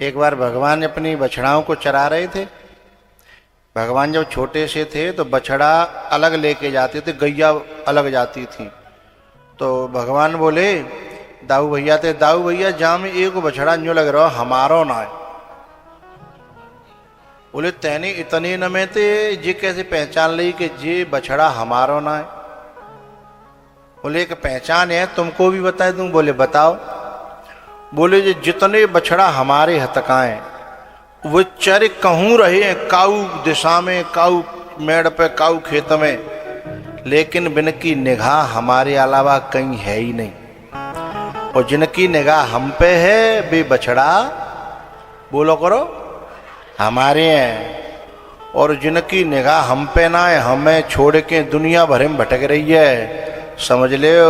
एक बार भगवान अपनी बछड़ाओं को चरा रहे थे। भगवान जब छोटे से थे तो बछड़ा अलग लेके जाते थे, गैया अलग जाती थी। तो भगवान बोले दाऊ भैया थे, दाऊ भैया जहाँ में एक बछड़ा न्यू लग रहा हमारो ना है। बोले तैने इतने न में थे जे कैसे पहचान ली कि जे बछड़ा हमारो ना है। बोले कि पहचान है तुमको भी बताए दूं। बोले बताओ। बोले जे जितने बछड़ा हमारे हतकाएं वो चर कहूँ रहे हैं, काऊ दिशा में, काऊ मेड़ पे, काऊ खेत में, लेकिन बिनकी निगाह हमारे अलावा कहीं है ही नहीं। और जिनकी निगाह हम पे है वे बछड़ा बोलो करो हमारे हैं। और जिनकी निगाह हम पे ना है, हमें छोड़ के दुनिया भर में भटक रही है, समझ ले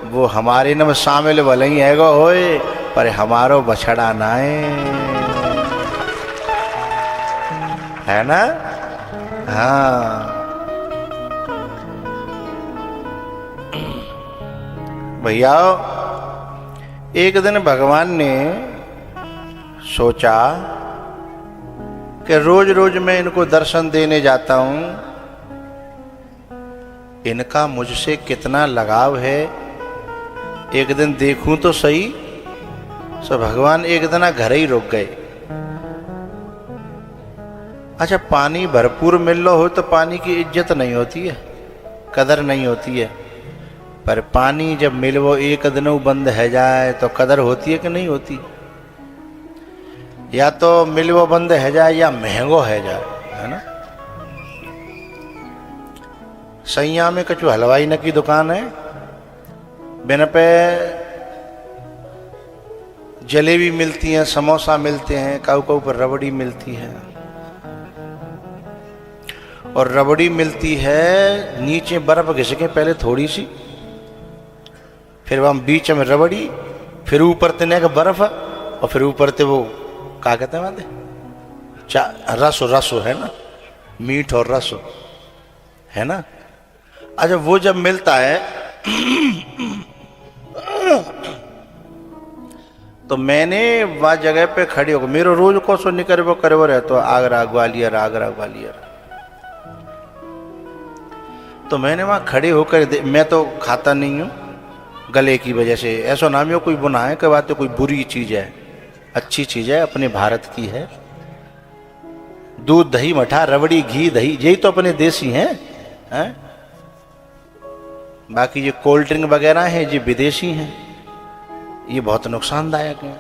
वो हमारे न शामिल भले ही है गो होए पर हमारो बछड़ा ना है ना। हाँ भैया, एक दिन भगवान ने सोचा कि रोज रोज मैं इनको दर्शन देने जाता हूं, इनका मुझसे कितना लगाव है, एक दिन देखूं तो सही। सो भगवान एक दिन घर ही रुक गए। अच्छा, पानी भरपूर मिल रहा हो तो पानी की इज्जत नहीं होती है, कदर नहीं होती है। पर पानी जब मिल वो एक दिन बंद है जाए तो कदर होती है कि नहीं होती। या तो मिल वो बंद है जाए या महंगो है जाए, है ना। सैया में कछु हलवाई न की दुकान है, बिन पे जलेबी मिलती है, समोसा मिलते हैं, काऊ काऊ पर रबड़ी मिलती है। और रबड़ी मिलती है नीचे बर्फ घिसके पहले थोड़ी सी, फिर वहां बीच में रबड़ी, फिर ऊपर तने का बर्फ, और फिर ऊपर ते वो क्या कहते हैं वादे रसो है ना, मीठ और रसो है ना। अच्छा, वो जब मिलता है तो मैंने वह जगह पे खड़ी होकर, मेरे रोज को सो निकर वो करवो रहे तो आगरा ग्वालियर आगरा ग्वालियर। तो मैंने वहां खड़े होकर, मैं तो खाता नहीं हूं गले की वजह से, ऐसा नाम ही कोई बुना है कि बात तो कोई बुरी चीज है, अच्छी चीज है, अपने भारत की है। दूध दही मठा रबड़ी घी दही यही तो अपने देसी हैं। बाकी ये कोल्ड ड्रिंक वगैरह है ये विदेशी हैं, ये बहुत नुकसानदायक है।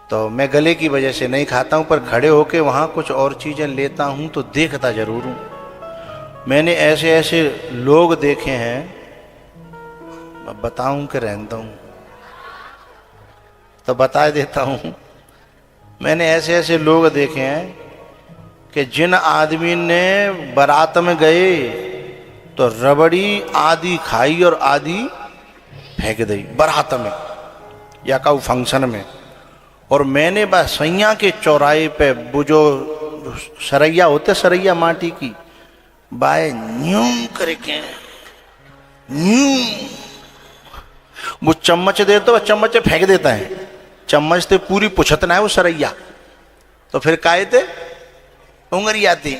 तो मैं गले की वजह से नहीं खाता हूं, पर खड़े होके वहां कुछ और चीजें लेता हूं तो देखता जरूर हूं। मैंने ऐसे ऐसे लोग देखे हैं, अब बताऊं कि रहता हूं तो बता देता हूं। मैंने ऐसे ऐसे लोग देखे हैं कि जिन आदमी ने बारात में गए तो रबड़ी आधी खाई और आधी फेंक दी बारात में या काऊ फंक्शन में। और मैंने बस सैया के चौराहे पे वो जो सरैया होते, सरैया माटी की, बाय न्यू करके न्यू वो चम्मच दे तो चम्मच फेंक देता है, चम्मच ते पूरी पुछतना है वो सरैया, तो फिर काहे थे उंगली आती।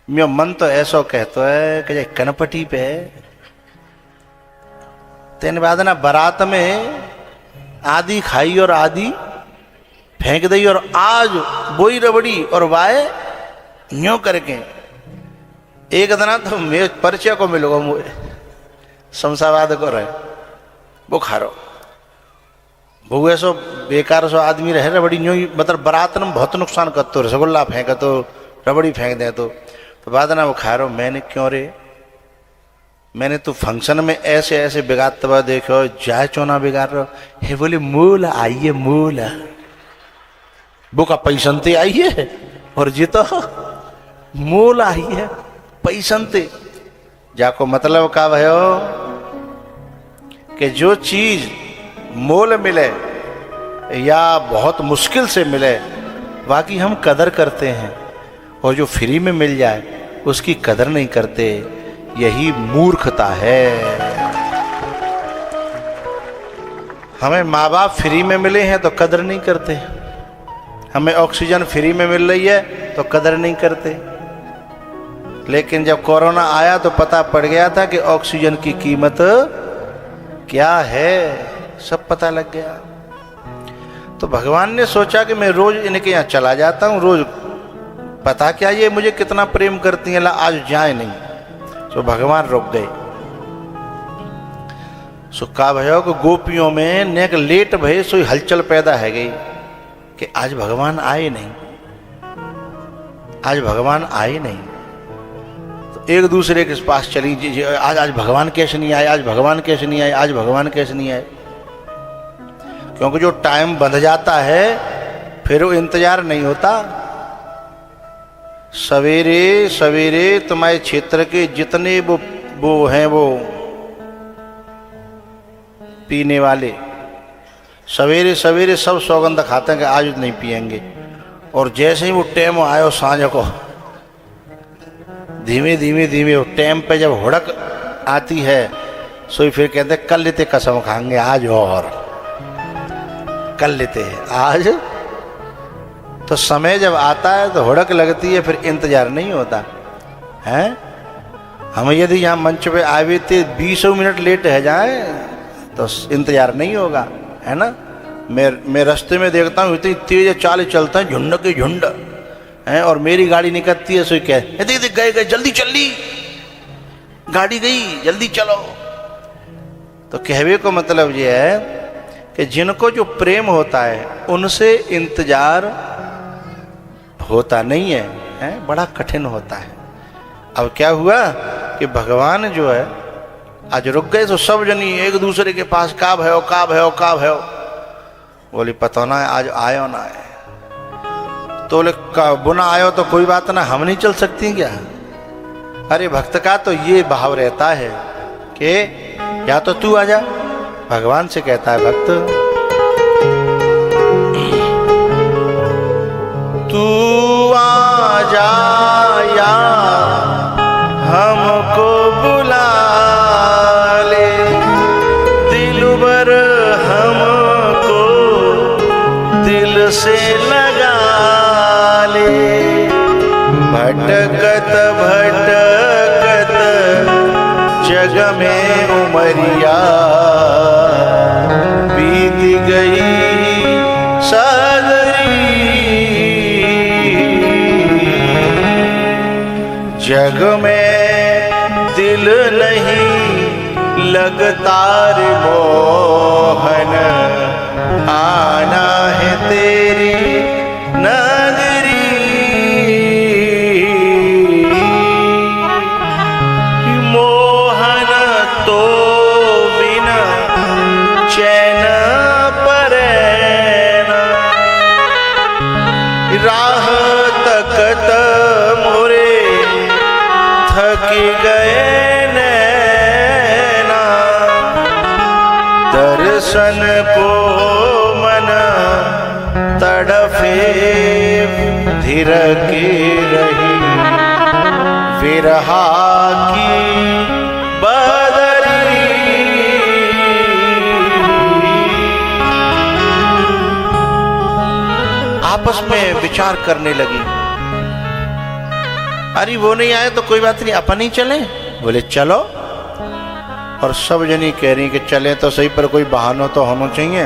मेरा मन तो ऐसा कहता है कि कनपटी पे तेन बाद ना बारात में आधी खाई और आधी फेंक दी, और आज बोई रबड़ी और वाए न्यो करके एक दिन तो मैं परिचय को मिलूंगा मुझे शमशाबाद को रहे वो खारो वो ऐसो बेकार सो आदमी रहे रबड़ी न्यो, मतलब बारात में बहुत नुकसान करते, रसगुल्ला फेंका तो रबड़ी फेंक दे तो बाद ना वो खा रहा। मैंने क्यों रे, मैंने तो फंक्शन में ऐसे ऐसे बिगाड़ते हुआ देखो, जाए चोना बिगाड़ रहा है। बोले मूल आइए मूल वो का पैसनते आइए, और जी तो मूल आइए पैसनते जाको मतलब का भयो कि जो चीज मोल मिले या बहुत मुश्किल से मिले बाकी हम कदर करते हैं, और जो फ्री में मिल जाए उसकी कदर नहीं करते, यही मूर्खता है। हमें माँ बाप फ्री में मिले हैं तो कदर नहीं करते, हमें ऑक्सीजन फ्री में मिल रही है तो कदर नहीं करते। लेकिन जब कोरोना आया तो पता पड़ गया था कि ऑक्सीजन की कीमत क्या है, सब पता लग गया। तो भगवान ने सोचा कि मैं रोज इनके यहाँ चला जाता हूँ, रोज पता क्या ये मुझे कितना प्रेम करती हैं, ला आज जाए नहीं। तो भगवान रुक गए। सो का भयो को गोपियों में नेक लेट भय सोई हलचल पैदा है गई कि आज भगवान आए नहीं, आज भगवान आए नहीं। तो एक दूसरे के पास चली जी, आज भगवान कैसे नहीं आए, आज भगवान कैसे नहीं आए, आज भगवान कैसे नहीं आए। क्योंकि जो टाइम बंध जाता है फिर वो इंतजार नहीं होता। सवेरे सवेरे तुम्हारे क्षेत्र के जितने वो हैं वो पीने वाले, सवेरे सवेरे सब सौगंध खाते हैं कि आज नहीं पिएंगे। और जैसे ही वो टाइम आयो सांझ को, धीमे धीमे धीमे वो टाइम पे जब हुड़क आती है सो फिर कहते हैं कल लेते कसम खाएंगे आज, और कल लेते हैं आज। तो समय जब आता है तो हुड़क लगती है, फिर इंतजार नहीं होता है। हम यदि यहाँ मंच पे आए थे 20 मिनट लेट है जाए तो इंतजार नहीं होगा, है ना। मैं रास्ते में देखता हूँ इतनी तेज चाल चलता है, झुंड के झुंड है, और मेरी गाड़ी निकलती है सो कह देख गए जल्दी चली गाड़ी गई, जल्दी चलो। तो कहवे को मतलब ये है कि जिनको जो प्रेम होता है उनसे इंतजार होता नहीं है, बड़ा कठिन होता है। अब क्या हुआ कि भगवान जो है आज रुक गए तो सब जनी एक दूसरे के पास का भयो का भयो का भयो, बोली पता ना आज आयो ना आए। तो बोले बुना आयो तो कोई बात ना, हम नहीं चल सकती क्या। अरे भक्त का तो ये भाव रहता है कि या तो तू आजा, भगवान से कहता है भक्त तू आजा या हमको बुला ले, दिल भर हमको दिल से लगा ले। भटकत भटकत जग में उमरिया बीत गई सादरी, जग में दिल नहीं लगता रे मोहन, आना है तेरी नगरी। मोहन तो बिना चैन परेना, राह तकत मोरे थक गए नैना, दर्शन को मन तड़फे धिरके रही, विरहा की बदरी। आपस में विचार करने लगी, अरे वो नहीं आए तो कोई बात नहीं अपन ही चले। बोले चलो। और सब जनी कह रही कि चले तो सही पर कोई बहाना तो होना चाहिए।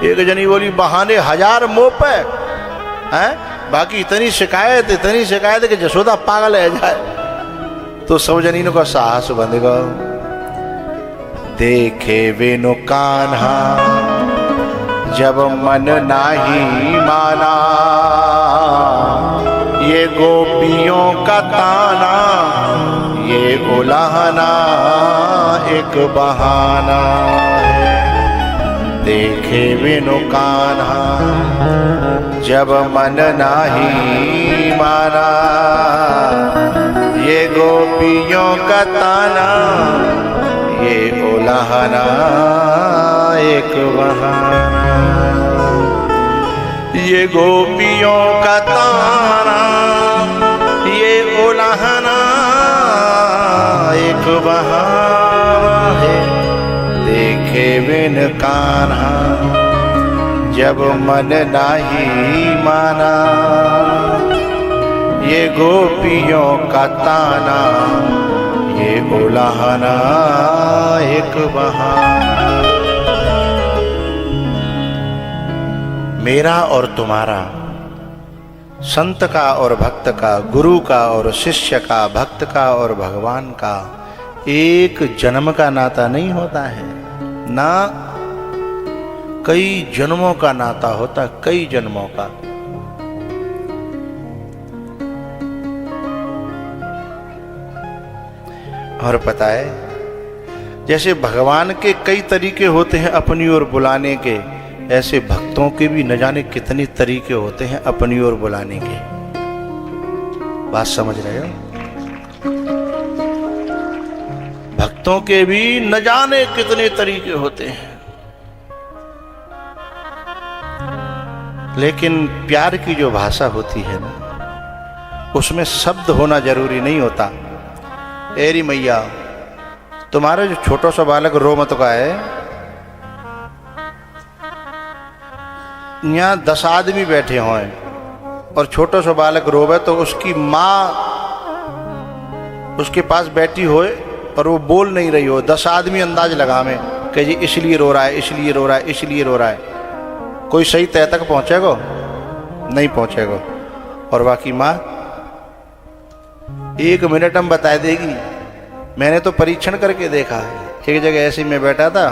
एक जनी बोली बहाने हजार मुंह पे हैं, बाकी इतनी शिकायत है कि जसोदा पागल है जाए। तो सब जनी को साहस बंध गो, देखे वेनु कान्हा जब मन नाही माना, ये गोपियों का ताना ये उलाहना एक बहाना है। देखे बिनु कान्हा जब मन नाही माना, ये गोपियों का ताना ये उलाहना एक बहाना। ये गोपियों का ताना ये उलाहना एक बहाना है। देखे बिन कान्हा जब मन नाही माना, ये गोपियों का ताना ये उलाहना एक बहाना। मेरा और तुम्हारा, संत का और भक्त का, गुरु का और शिष्य का, भक्त का और भगवान का एक जन्म का नाता नहीं होता है ना, कई जन्मों का नाता होता, कई जन्मों का। और पता है, जैसे भगवान के कई तरीके होते हैं अपनी ओर बुलाने के, ऐसे भक्तों के भी न जाने कितने तरीके होते हैं अपनी ओर बुलाने के। बात समझ रहे हो? भक्तों के भी न जाने कितने तरीके होते हैं, लेकिन प्यार की जो भाषा होती है ना, उसमें शब्द होना जरूरी नहीं होता। एरी मैया, तुम्हारा जो छोटा सा बालक रो मत का है, यहाँ 10 आदमी बैठे हों और छोटा सा बालक रोवे तो उसकी माँ उसके पास बैठी होए और वो बोल नहीं रही हो, 10 आदमी अंदाज लगा में कि जी इसलिए रो रहा है, इसलिए रो रहा है, इसलिए रो रहा है। कोई सही तय तक पहुंचेगा? नहीं पहुंचेगा। और बाकी माँ 1 मिनट में बता देगी। मैंने तो परीक्षण करके देखा है। एक जगह ऐसे मैं बैठा था,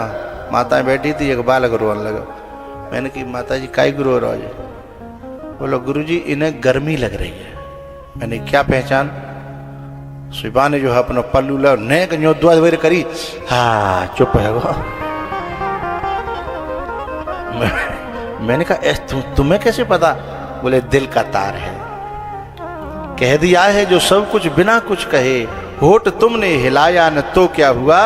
माता बैठी थी, एक बालक रोने लगा। मैंने कहा माता जी काहे रो रहे हो? बोलो गुरुजी इन्हें गर्मी लग रही है। मैंने क्या पहचान? सुबह ने जो है अपना पल्लू लो ने द्वार करी, हाँ चुप है वो। मैंने कहा तुम्हें कैसे पता? बोले दिल का तार है, कह दिया है जो सब कुछ बिना कुछ कहे, होठ तुमने हिलाया न तो क्या हुआ,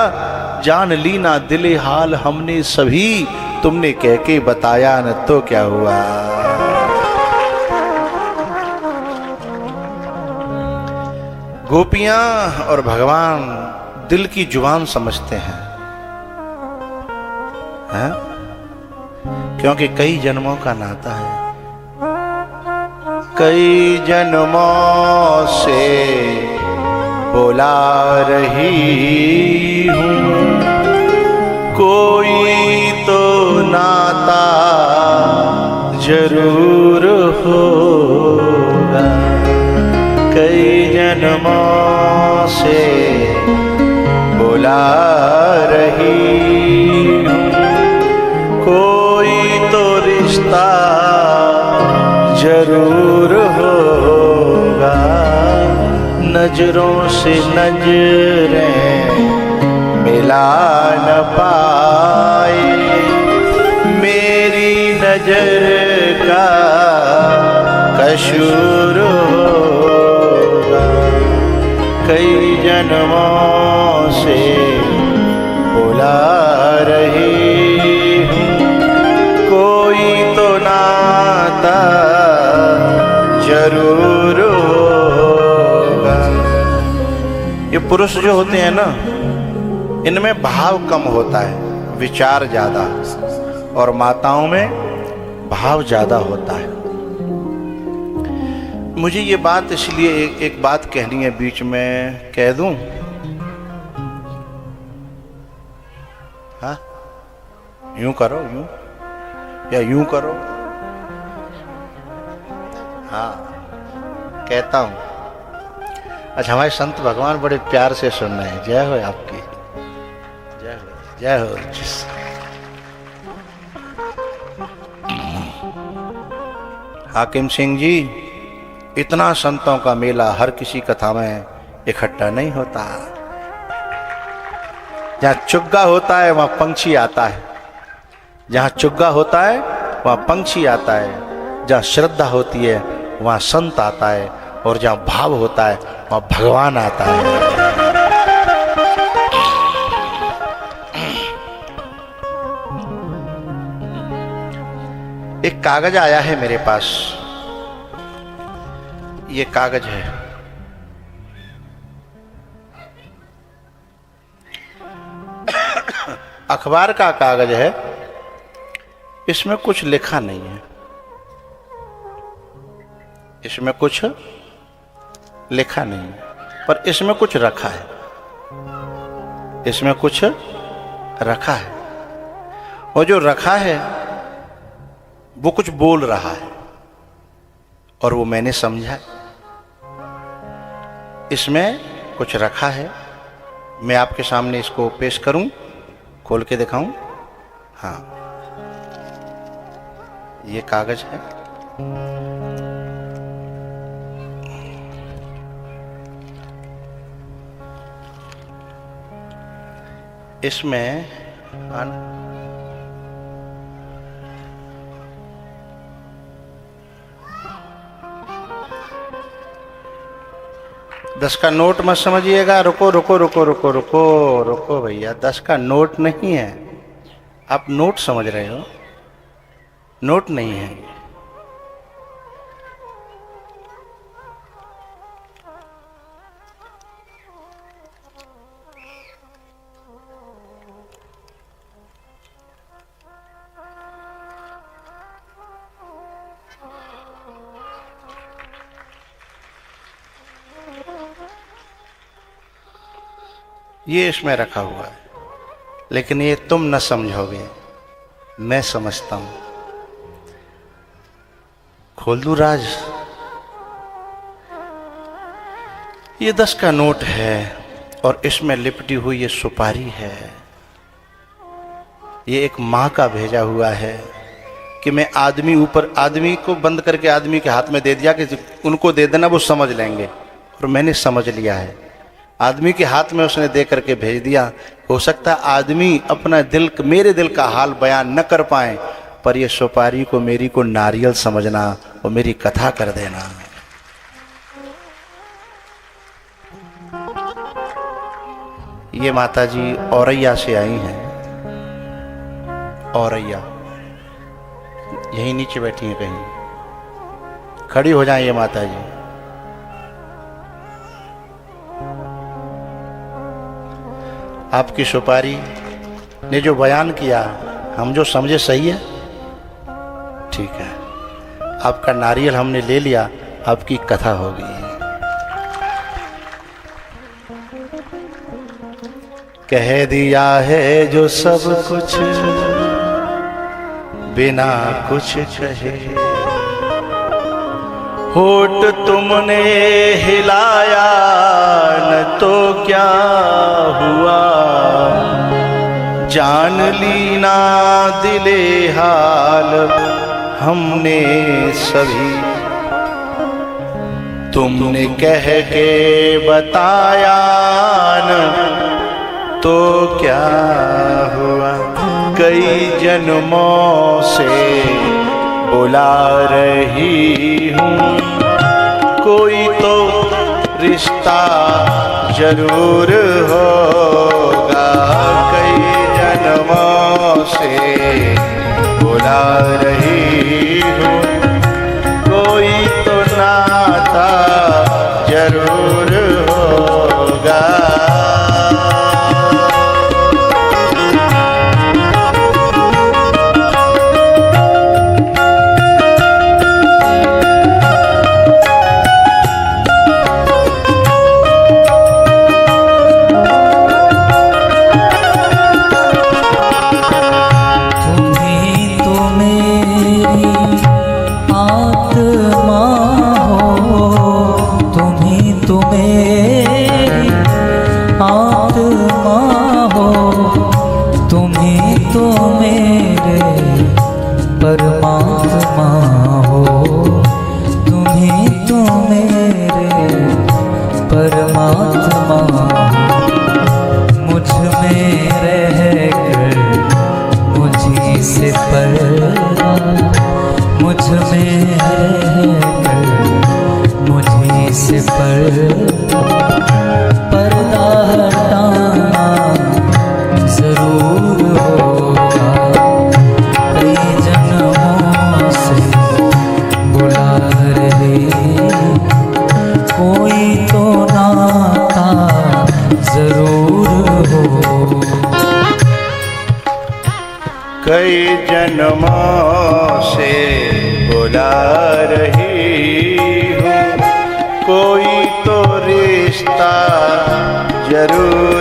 जान ली ना दिले हाल हमने सभी, तुमने कह के बताया न तो क्या हुआ। गोपियां और भगवान दिल की जुबान समझते हैं, हैं? क्योंकि कई जन्मों का नाता है। कई जन्मों से बुला रही हूँ, कोई तो नाता जरूर होगा। कई जन्मों से बुला रही हूँ, कोई तो रिश्ता जरूर होगा। नजरों से नजरें मिला न पाए, मेरी नजर का कसूर होगा। कई जन्मों से बुला रही हूँ, कोई तो नाता जरूर होगा। ये पुरुष जो होते हैं ना, इनमें भाव कम होता है, विचार ज्यादा, और माताओं में भाव ज्यादा होता है। मुझे ये बात इसलिए एक बात कहनी है, बीच में कह दूं? हाँ, यूं करो, यूं या यूं करो? हाँ, कहता हूं। अच्छा, हमारे संत भगवान बड़े प्यार से सुन रहे हैं। जय हो आपकी, जय हो, जय हो। हाकिम सिंह जी, इतना संतों का मेला हर किसी कथा में इकट्ठा नहीं होता। जहाँ चुग्गा होता है वहाँ पंछी आता है, जहाँ चुग्गा होता है वहाँ पंछी आता है, जहाँ श्रद्धा होती है वहाँ संत आता है, और जहाँ भाव होता है वहाँ भगवान आता है। एक कागज आया है मेरे पास, ये कागज है। अखबार का कागज है, इसमें कुछ लिखा नहीं है, इसमें कुछ लिखा नहीं है, पर इसमें कुछ रखा है, इसमें कुछ रखा है। और जो रखा है वो कुछ बोल रहा है, और वो मैंने समझा। इसमें कुछ रखा है, मैं आपके सामने इसको पेश करूं, खोल के दिखाऊं। हाँ, ये कागज है, इसमें 10 का नोट मत समझिएगा। रुको रुको रुको रुको रुको रुको भैया, 10 का नोट नहीं है। आप नोट समझ रहे हो, नोट नहीं है। ये इसमें रखा हुआ है, लेकिन ये तुम न समझोगे, मैं समझता हूं। खोल दूं राज? ये 10 का नोट है और इसमें लिपटी हुई ये सुपारी है। ये एक माँ का भेजा हुआ है कि मैं आदमी ऊपर, आदमी को बंद करके आदमी के हाथ में दे दिया कि उनको दे देना, वो समझ लेंगे। और मैंने समझ लिया है। आदमी के हाथ में उसने दे करके भेज दिया। हो सकता है आदमी अपना दिल, मेरे दिल का हाल बयान न कर पाए, पर ये सुपारी को मेरी को नारियल समझना और मेरी कथा कर देना। ये माता जी औरैया से आई हैं। औरैया यहीं नीचे बैठी हैं, कहीं खड़ी हो जाएं ये माता जी। आपकी सुपारी ने जो बयान किया, हम जो समझे सही है, ठीक है। आपका नारियल हमने ले लिया, आपकी कथा होगी। कह दिया है जो सब कुछ बिना कुछ कहे, होठ तुमने हिलाया न तो क्या हुआ, जान ली ना दिले हाल हमने सभी, तुमने कह के बताया न तो क्या हुआ, कई जन्मों से बुला रही हूँ, कोई तो रिश्ता जरूर होगा, कई जन्मों से बुला रही हूँ, कोई तो नाता जरूर होगा। बुला रही हूँ, कोई तो रिश्ता जरूर